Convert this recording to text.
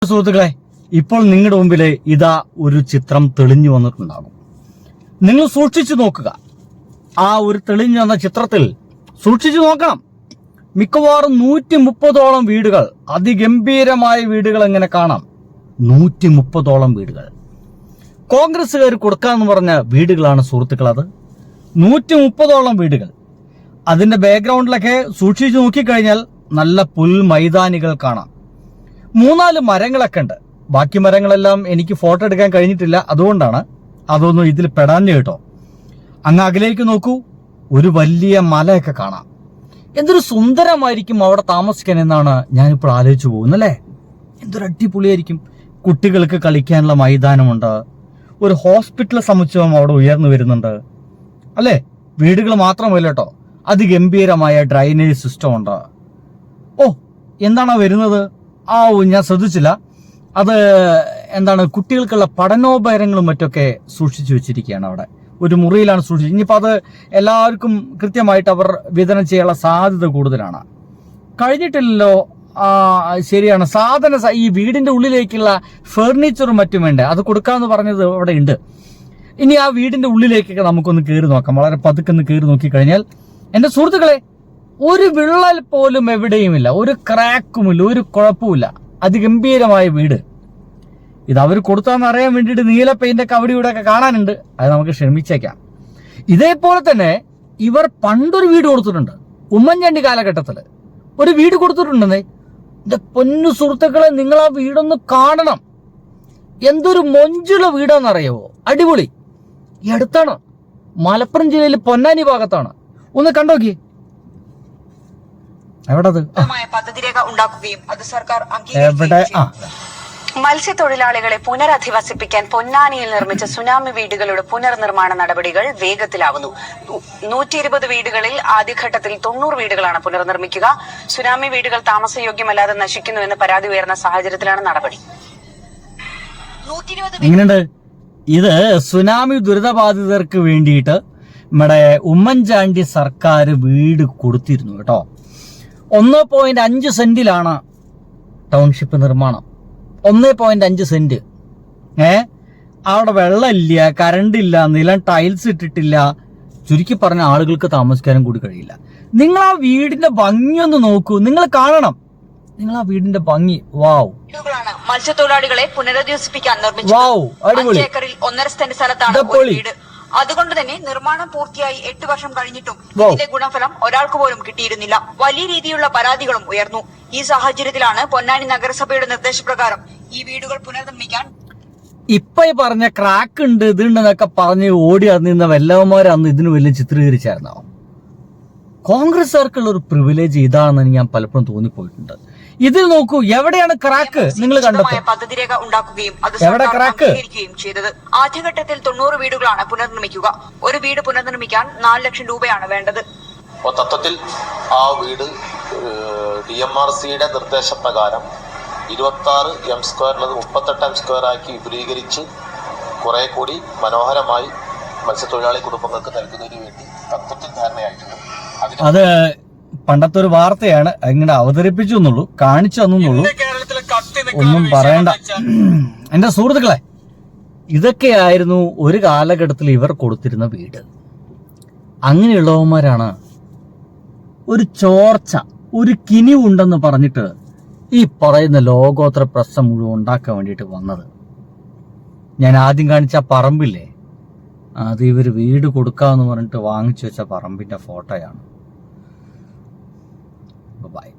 സുഹൃത്തുക്കളെ, ഇപ്പോൾ നിങ്ങളുടെ മുമ്പിൽ ഇതാ ഒരു ചിത്രം തെളിഞ്ഞു വന്നിട്ടുണ്ടാകും. നിങ്ങൾ സൂക്ഷിച്ചു നോക്കുക. ആ ഒരു തെളിഞ്ഞു വന്ന ചിത്രത്തിൽ സൂക്ഷിച്ചു നോക്കണം. മിക്കവാറും 130ഓളം വീടുകൾ, അതിഗംഭീരമായ വീടുകൾ എങ്ങനെ കാണാം. 130ഓളം വീടുകൾ കോൺഗ്രസ്സുകാർ കൊടുക്കാന്ന് പറഞ്ഞ വീടുകളാണ് സുഹൃത്തുക്കൾ. അത് 130ഓളം വീടുകൾ. അതിന്റെ ബാക്ക്ഗ്രൗണ്ടിലൊക്കെ സൂക്ഷിച്ചു നോക്കിക്കഴിഞ്ഞാൽ നല്ല പുൽമൈതാനികൾ കാണാം. 3-4 മരങ്ങളൊക്കെ ഉണ്ട്. ബാക്കി മരങ്ങളെല്ലാം എനിക്ക് ഫോട്ടോ എടുക്കാൻ കഴിഞ്ഞിട്ടില്ല, അതുകൊണ്ടാണ് അതൊന്നും ഇതിൽ പെടാഞ്ഞു കേട്ടോ. അങ്ങ് അകലേക്ക് നോക്കൂ, ഒരു വലിയ മലയൊക്കെ കാണാം. എന്തൊരു സുന്ദരമായിരിക്കും അവിടെ താമസിക്കാൻ എന്നാണ് ഞാനിപ്പോൾ ആലോചിച്ചു പോകുന്നല്ലേ. എന്തൊരു അടിപൊളിയായിരിക്കും. കുട്ടികൾക്ക് കളിക്കാനുള്ള മൈതാനമുണ്ട്. ഒരു ഹോസ്പിറ്റൽ സമുച്ചയം അവിടെ ഉയർന്നു വരുന്നുണ്ട് അല്ലേ. വീടുകൾ മാത്രമല്ല കേട്ടോ, അതിഗംഭീരമായ ഡ്രൈനേജ് സിസ്റ്റം ഉണ്ട്. ഓ, എന്താണ് വരുന്നത്? ഞാൻ ശ്രദ്ധിച്ചില്ല. അത് എന്താണ്, കുട്ടികൾക്കുള്ള പഠനോപകരണങ്ങളും മറ്റൊക്കെ സൂക്ഷിച്ചു വെച്ചിരിക്കുകയാണ് അവിടെ. ഒരു മുറിയിലാണ് സൂക്ഷിച്ചത്. ഇനിയിപ്പോൾ അത് എല്ലാവർക്കും കൃത്യമായിട്ട് അവർ വിതരണം ചെയ്യാനുള്ള സാധ്യത കൂടുതലാണ്. കഴിഞ്ഞിട്ടില്ലല്ലോ. ശരിയാണ്. ഈ വീടിന്റെ ഉള്ളിലേക്കുള്ള ഫർണിച്ചറും മറ്റും വേണ്ടേ, അത് കൊടുക്കാമെന്ന് പറഞ്ഞത് അവിടെ ഉണ്ട്. ഇനി ആ വീടിന്റെ ഉള്ളിലേക്കൊക്കെ നമുക്കൊന്ന് കയറി നോക്കാം. വളരെ പതുക്കെ കയറി നോക്കിക്കഴിഞ്ഞാൽ എന്റെ സുഹൃത്തുക്കളെ, ഒരു വിള്ളൽ പോലും എവിടെയുമില്ല, ഒരു ക്രാക്കുമില്ല, ഒരു കുഴപ്പമില്ല. അതിഗംഭീരമായ വീട്. ഇത് അവർ കൊടുത്താന്ന് അറിയാൻ വേണ്ടിയിട്ട് നീല പെയിന്റൊക്കെ അവിടെ ഇവിടെ ഒക്കെ കാണാനുണ്ട്. അത് നമുക്ക് ക്ഷമിച്ചേക്കാം. ഇതേപോലെ തന്നെ ഇവർ പണ്ടൊരു വീട് കൊടുത്തിട്ടുണ്ട്. ഉമ്മൻചാണ്ടി കാലഘട്ടത്തിൽ ഒരു വീട് കൊടുത്തിട്ടുണ്ടെന്നേ. എന്റെ പൊന്നു സുഹൃത്തുക്കളെ, നിങ്ങൾ ആ വീടൊന്ന് കാണണം. എന്തൊരു മൊഞ്ചുള്ള വീടാന്നറിയാവോ. അടിപൊളി. ഈ അടുത്താണ്, മലപ്പുറം ജില്ലയിൽ പൊന്നാനി ഭാഗത്താണ്. ഒന്ന് കണ്ടോക്കി. എവിടത്? പദ്ധതിരേഖ ഉണ്ടാക്കുകയും അത് സർക്കാർ അംഗീകരിക്കുകയും. മത്സ്യത്തൊഴിലാളികളെ പുനരധിവസിപ്പിക്കാൻ പൊന്നാനിയിൽ നിർമ്മിച്ച സുനാമി വീടുകളുടെ പുനർനിർമ്മാണ നടപടികൾ വേഗത്തിലാവുന്നു. 120 വീടുകളിൽ ആദ്യഘട്ടത്തിൽ 90 വീടുകളാണ് പുനർനിർമ്മിക്കുക. സുനാമി വീടുകൾ താമസയോഗ്യമല്ലാതെ നശിക്കുന്നുവെന്ന് പരാതി ഉയർന്ന സാഹചര്യത്തിലാണ് നടപടി. എങ്ങനെയുണ്ട്? ഇത് സുനാമി ദുരിതബാധിതർക്ക് വേണ്ടിയിട്ട് നമ്മുടെ ഉമ്മൻചാണ്ടി സർക്കാർ വീട് കൊടുത്തിരുന്നു കേട്ടോ. 1.5 സെന്റിലാണ് ടൗൺഷിപ്പ് നിർമ്മാണം. 1.5 സെന്റ്. അവിടെ വെള്ളമില്ല, കറണ്ട് ഇല്ല, നിലം ടൈൽസ് ഇട്ടിട്ടില്ല. ചുരുക്കി പറഞ്ഞ ആളുകൾക്ക് താമസിക്കാനും കൂടി കഴിയില്ല. നിങ്ങൾ ആ വീടിന്റെ ഭംഗിയൊന്ന് നോക്കൂ, നിങ്ങൾ കാണണം. നിങ്ങൾ ആ വീടിന്റെ ഭംഗി. വാവ്. മത്സ്യത്തൊഴിലാളികളെ പുനരധിവസിപ്പിക്കാൻ നിർമ്മിച്ചു. 5 ഏക്കറിൽ 1.5 സെന്റ് സ്ഥലത്താണ് വീട്. അതുകൊണ്ട് തന്നെ നിർമ്മാണം പൂർത്തിയായി 8 വർഷം കഴിഞ്ഞിട്ടും ഇതിന്റെ ഗുണഫലം ഒരാൾക്ക് പോലും കിട്ടിയിരുന്നില്ല. വലിയ രീതിയിലുള്ള പരാതികളും ഉയർന്നു. ഈ സാഹചര്യത്തിലാണ് പൊന്നാനി നഗരസഭയുടെ നിർദ്ദേശപ്രകാരം ഈ വീടുകൾ പുനർനിർമ്മിക്കാൻ. ഇപ്പൊ ഈ പറഞ്ഞ ക്രാക്ക് ഉണ്ട്, ഇതുണ്ടെന്നൊക്കെ പറഞ്ഞ് ഓടി നിന്ന വല്ലവന്മാർ അന്ന് ഇതിന് വലിയ ചിത്രീകരിച്ചായിരുന്നോ? കോൺഗ്രസ്സുകാർക്കുള്ള ഒരു പ്രിവിലേജ് ഇതാണെന്ന് ഞാൻ പലപ്പോഴും തോന്നിപ്പോയിട്ടുണ്ട്. ഇതിൽ നോക്കൂ, എവിടെയാണ് ക്രാക്ക് നിങ്ങൾ കണ്ടെത്തും. പദ്ധതിരേഖ ഉണ്ടാക്കുകയും അത് എവിടെ ക്രാക്ക് ചെയ്തത്. ആദ്യഘട്ടത്തിൽ 90 വീടുകളാണ് പുനർനിർമ്മിക്കുക. ഒരു വീട് പുനർനിർമ്മിക്കാൻ 4 ലക്ഷം രൂപയാണ് വേണ്ടത്. തത്വത്തിൽ ആ വീട് DMRCയുടെ നിർദ്ദേശപ്രകാരം 26 m² ഉള്ളത് 38 m² ആക്കി വിപുലീകരിച്ച് കുറെ കൂടി മനോഹരമായി മത്സ്യത്തൊഴിലാളി കുടുംബങ്ങൾക്ക് നൽകുന്നതിന് വേണ്ടി തത്വത്തിൽ ധാരണയായിട്ടുണ്ട്. അത് പണ്ടത്തെ ഒരു വാർത്തയാണ്. ഇങ്ങനെ അവതരിപ്പിച്ചു എന്നുള്ളൂ, കാണിച്ചു തന്നുള്ളൂ, ഒന്നും പറയണ്ട. എന്റെ സുഹൃത്തുക്കളെ, ഇതൊക്കെയായിരുന്നു ഒരു കാലഘട്ടത്തിൽ ഇവർ കൊടുത്തിരുന്ന വീട്. അങ്ങനെയുള്ളവന്മാരാണ് ഒരു ചോർച്ച, ഒരു കിനിവുണ്ടെന്ന് പറഞ്ഞിട്ട് ഈ പറയുന്ന ലോകോത്തര പ്രശ്നം മുഴുവൻ ഉണ്ടാക്കാൻ വേണ്ടിയിട്ട് വന്നത്. ഞാൻ ആദ്യം കാണിച്ച പറമ്പില്ലേ, അത് ഇവർ വീട് കൊടുക്കാമെന്ന് പറഞ്ഞിട്ട് വാങ്ങിച്ചു വെച്ച പറമ്പിന്റെ ഫോട്ടോയാണ്. ബൈ.